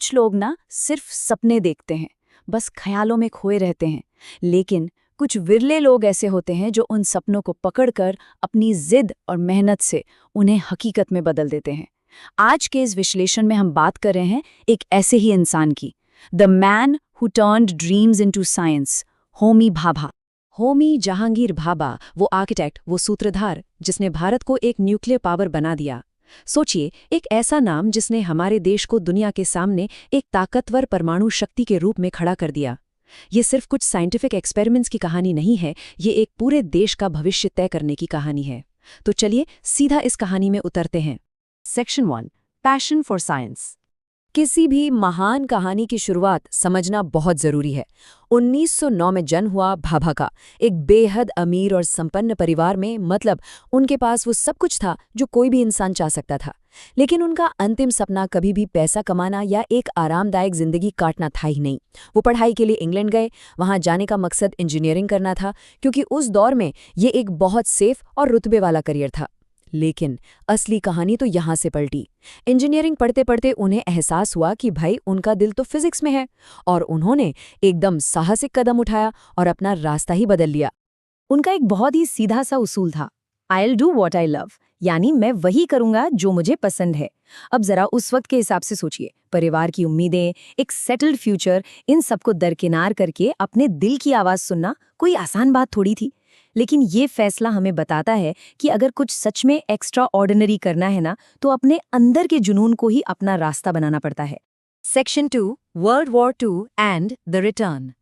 कुछ लोग ना सिर्फ सपने देखते हैं, बस ख्यालों में खोए रहते हैं। लेकिन कुछ विरले लोग ऐसे होते हैं जो उन सपनों को पकड़कर अपनी जिद और मेहनत से उन्हें हकीकत में बदल देते हैं। आज के इस विश्लेषण में हम बात कर रहे हैं एक ऐसे ही इंसान की, the man who turned dreams into science, Homi Bhabha. Homi Jahangir Bhabha, वो आर्किटेक्ट, वो सूत्रधार जिसने भारत को एक न्यूक्लियर पावर बना दिया। सोचिए, एक ऐसा नाम जिसने हमारे देश को दुनिया के सामने एक ताकतवर परमाणु शक्ति के रूप में खड़ा कर दिया। ये सिर्फ कुछ साइंटिफिक एक्सपेरिमेंट्स की कहानी नहीं है, ये एक पूरे देश का भविष्य तय करने की कहानी है। तो चलिए सीधा इस कहानी में उतरते हैं। Section 1, passion for science. किसी भी महान कहानी की शुरुआत समझना बहुत जरूरी है। 1909 में जन्म हुआ भाभा का, एक बेहद अमीर और संपन्न परिवार में। मतलब उनके पास वो सब कुछ था जो कोई भी इंसान चाह सकता था। लेकिन उनका अंतिम सपना कभी भी पैसा कमाना या एक आरामदायक जिंदगी काटना था ही नहीं। वो पढ़ाई के लिए इंग्लैंड गए। वहां जाने का मकसद इंजीनियरिंग करना था, क्योंकि उस दौर में ये एक बहुत सेफ और रुतबे वाला करियर था। लेकिन असली कहानी तो यहां से पलटी। इंजीनियरिंग पढ़ते पढ़ते उन्हें एहसास हुआ कि भाई उनका दिल तो फिजिक्स में है, और उन्होंने एकदम साहसिक कदम उठाया और अपना रास्ता ही बदल लिया। उनका एक बहुत ही सीधा सा उसूल था, I'll do what I love, यानी मैं वही करूंगा जो मुझे पसंद है। अब जरा उस वक्त के हिसाब से सोचिए, परिवार की उम्मीदें, एक सेटल्ड फ्यूचर, इन सबको दरकिनार करके अपने दिल की आवाज सुनना कोई आसान बात थोड़ी थी। लेकिन ये फैसला हमें बताता है कि अगर कुछ सच में एक्स्ट्रा ऑर्डिनरी करना है ना, तो अपने अंदर के जुनून को ही अपना रास्ता बनाना पड़ता है। Section 2, world war II and the return.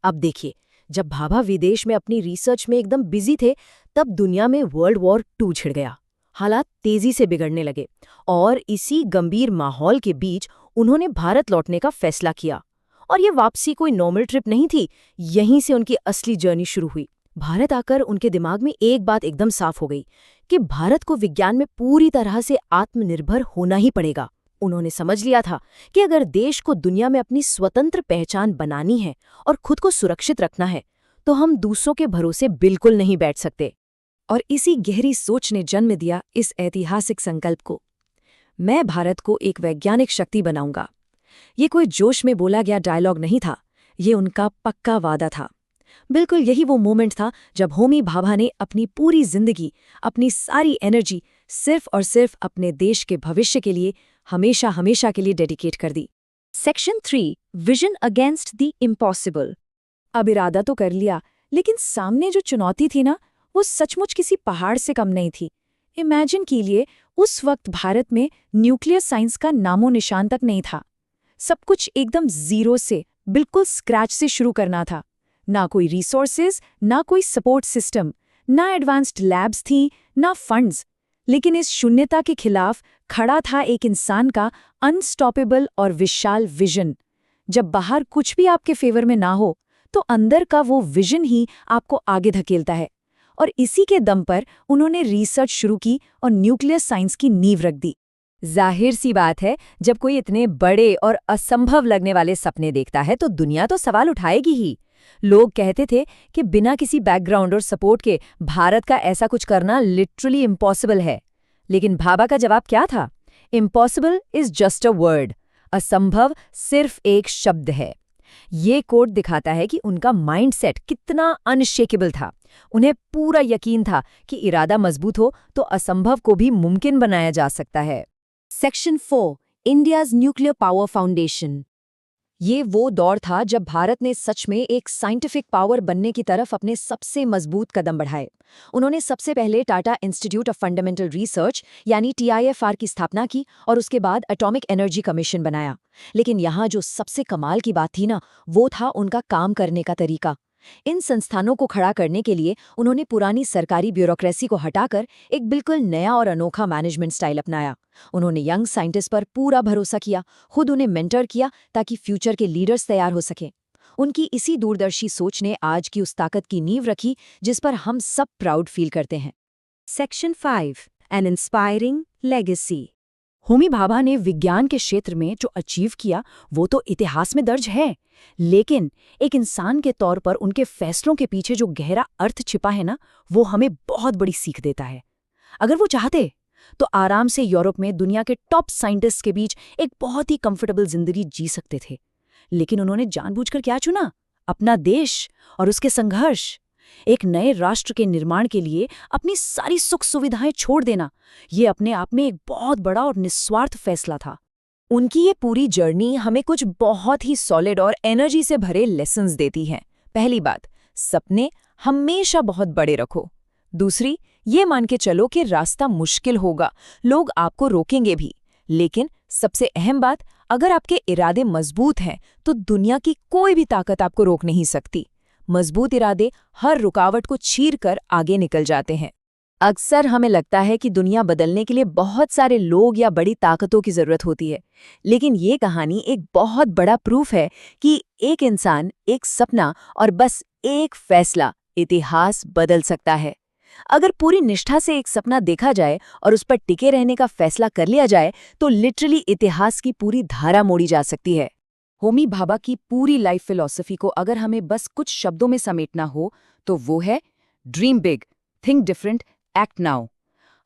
अब देखिए, जब भाभा विदेश में अपनी रिसर्च में एकदम बिजी थे, तब दुनिया में वर्ल्ड वॉर II छिड़ गया। हालात तेजी से बिगड़ने लगे, और इसी गंभीर माहौल के बीच उन्होंने भारत लौटने का फैसला किया। और ये वापसी कोई नॉर्मल ट्रिप नहीं थी, यहीं से उनकी असली जर्नी शुरू हुई। भारत आकर उनके दिमाग में एक बात एकदम साफ हो गई कि भारत को विज्ञान में पूरी तरह से आत्मनिर्भर होना ही पड़ेगा। उन्होंने समझ लिया था कि अगर देश को दुनिया में अपनी स्वतंत्र पहचान बनानी है और खुद को सुरक्षित रखना है, तो हम दूसरों के भरोसे बिल्कुल नहीं बैठ सकते। और इसी गहरी सोच ने जन्म दिया इस ऐतिहासिक संकल्प को, मैं भारत को एक वैज्ञानिक शक्ति बनाऊंगा। ये कोई जोश में बोला गया डायलॉग नहीं था, ये उनका पक्का वादा था। बिल्कुल यही वो मोमेंट था जब होमी भाभा ने अपनी पूरी जिंदगी, अपनी सारी एनर्जी सिर्फ और सिर्फ अपने देश के भविष्य के लिए हमेशा हमेशा के लिए डेडिकेट कर दी। Section 3, vision against the impossible. अब इरादा तो कर लिया, लेकिन सामने जो चुनौती थी ना, वो सचमुच किसी पहाड़ से कम नहीं थी। इमेजिन कीजिए, उस वक्त भारत में न्यूक्लियर साइंस का नामो निशान तक नहीं था। सब कुछ एकदम जीरो से, बिल्कुल स्क्रैच से शुरू करना था। ना कोई रिसोर्सेज, ना कोई सपोर्ट सिस्टम, ना एडवांस्ड लैब्स थी, ना फंड्स। लेकिन इस शून्यता के खिलाफ खड़ा था एक इंसान का अनस्टॉपेबल और विशाल विजन। जब बाहर कुछ भी आपके फेवर में ना हो, तो अंदर का वो विजन ही आपको आगे धकेलता है। और इसी के दम पर उन्होंने रिसर्च शुरू की और न्यूक्लियर साइंस की नींव रख दी। जाहिर सी बात है, जब कोई इतने बड़े और असंभव लगने वाले सपने देखता है, तो दुनिया तो सवाल उठाएगी ही। लोग कहते थे कि बिना किसी बैकग्राउंड और सपोर्ट के भारत का ऐसा कुछ करना लिटरली इम्पॉसिबल है। लेकिन भाभा का जवाब क्या था? Impossible is just a word. असंभव सिर्फ एक शब्द है। ये कोट दिखाता है कि उनका माइंडसेट कितना अनशेकेबल था। उन्हें पूरा यकीन था कि इरादा मजबूत हो तो असंभव को भी मुमकिन बनाया जा सकता है। Section 4, India's nuclear power foundation. ये वो दौर था जब भारत ने सच में एक साइंटिफिक पावर बनने की तरफ अपने सबसे मजबूत कदम बढ़ाए। उन्होंने सबसे पहले Tata institute of fundamental research यानी TIFR की स्थापना की, और उसके बाद एटॉमिक एनर्जी कमीशन बनाया। लेकिन यहाँ जो सबसे कमाल की बात थी ना, वो था उनका काम करने का तरीका। इन संस्थानों को खड़ा करने के लिए उन्होंने पुरानी सरकारी ब्यूरोक्रेसी को हटाकर एक बिल्कुल नया और अनोखा मैनेजमेंट स्टाइल अपनाया। उन्होंने यंग साइंटिस्ट पर पूरा भरोसा किया, खुद उन्हें मेंटर किया ताकि फ्यूचर के लीडर्स तैयार हो सकें। उनकी इसी दूरदर्शी सोच ने आज की उस ताकत की नींव रखी जिस पर हम सब प्राउड फील करते हैं। Section 5, N inspiring legacy. Homi Bhabha ने विज्ञान के क्षेत्र में जो अचीव किया वो तो इतिहास में दर्ज है, लेकिन एक इंसान के तौर पर उनके फैसलों के पीछे जो गहरा अर्थ छिपा है ना, वो हमें बहुत बड़ी सीख देता है। अगर वो चाहते तो आराम से यूरोप में दुनिया के टॉप साइंटिस्ट के बीच एक बहुत ही कंफर्टेबल जिंदगी जी सकते थे। लेकिन उन्होंने जानबूझकर क्या चुना? अपना देश और उसके संघर्ष। एक नए राष्ट्र के निर्माण के लिए अपनी सारी सुख सुविधाएं छोड़ देना, ये अपने आप में एक बहुत बड़ा और निस्वार्थ फैसला था। उनकी ये पूरी जर्नी हमें कुछ बहुत ही सॉलिड और एनर्जी से भरे लेसन्स देती है। पहली बात, सपने हमेशा बहुत बड़े रखो। दूसरी, ये मान के चलो कि रास्ता मुश्किल होगा, लोग आपको रोकेंगे भी। लेकिन सबसे अहम बात, अगर आपके इरादे मजबूत हैं तो दुनिया की कोई भी ताकत आपको रोक नहीं सकती। मजबूत इरादे हर रुकावट को चीरकर आगे निकल जाते हैं। अक्सर हमें लगता है कि दुनिया बदलने के लिए बहुत सारे लोग या बड़ी ताकतों की जरूरत होती है, लेकिन ये कहानी एक बहुत बड़ा प्रूफ है कि एक इंसान, एक सपना और बस एक फैसला इतिहास बदल सकता है। अगर पूरी निष्ठा से एक सपना देखा जाए और उस पर टिके रहने का फैसला कर लिया जाए तो लिटरली इतिहास की पूरी धारा मोड़ी जा सकती है। होमी भाभा की पूरी लाइफ फिलॉसफी को अगर हमें बस कुछ शब्दों में समेटना हो तो वो है dream big, think different, act now.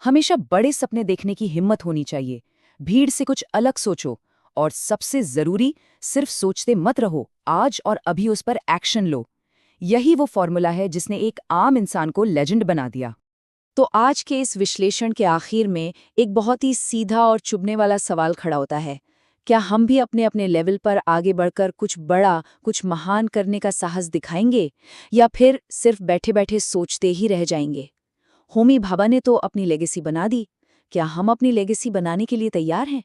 हमेशा बड़े सपने देखने की हिम्मत होनी चाहिए। भीड़ से कुछ अलग सोचो और सबसे जरूरी, सिर्फ सोचते मत रहो, आज और अभी उस पर एक्शन लो। यही वो फॉर्मूला है जिसने एक आम इंसान को लेजेंड बना दिया। तो आज के इस विश्लेषण के आखिर में एक बहुत ही सीधा और चुभने वाला सवाल खड़ा होता है। क्या हम भी अपने अपने लेवल पर आगे बढ़कर कुछ बड़ा, कुछ महान करने का साहस दिखाएंगे, या फिर सिर्फ बैठे बैठे सोचते ही रह जाएंगे? होमी भाभा ने तो अपनी लेगेसी बना दी। क्या हम अपनी लेगेसी बनाने के लिए तैयार हैं?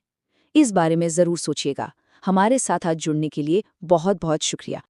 इस बारे में ज़रूर सोचिएगा। हमारे साथ आज जुड़ने के लिए बहुत बहुत शुक्रिया।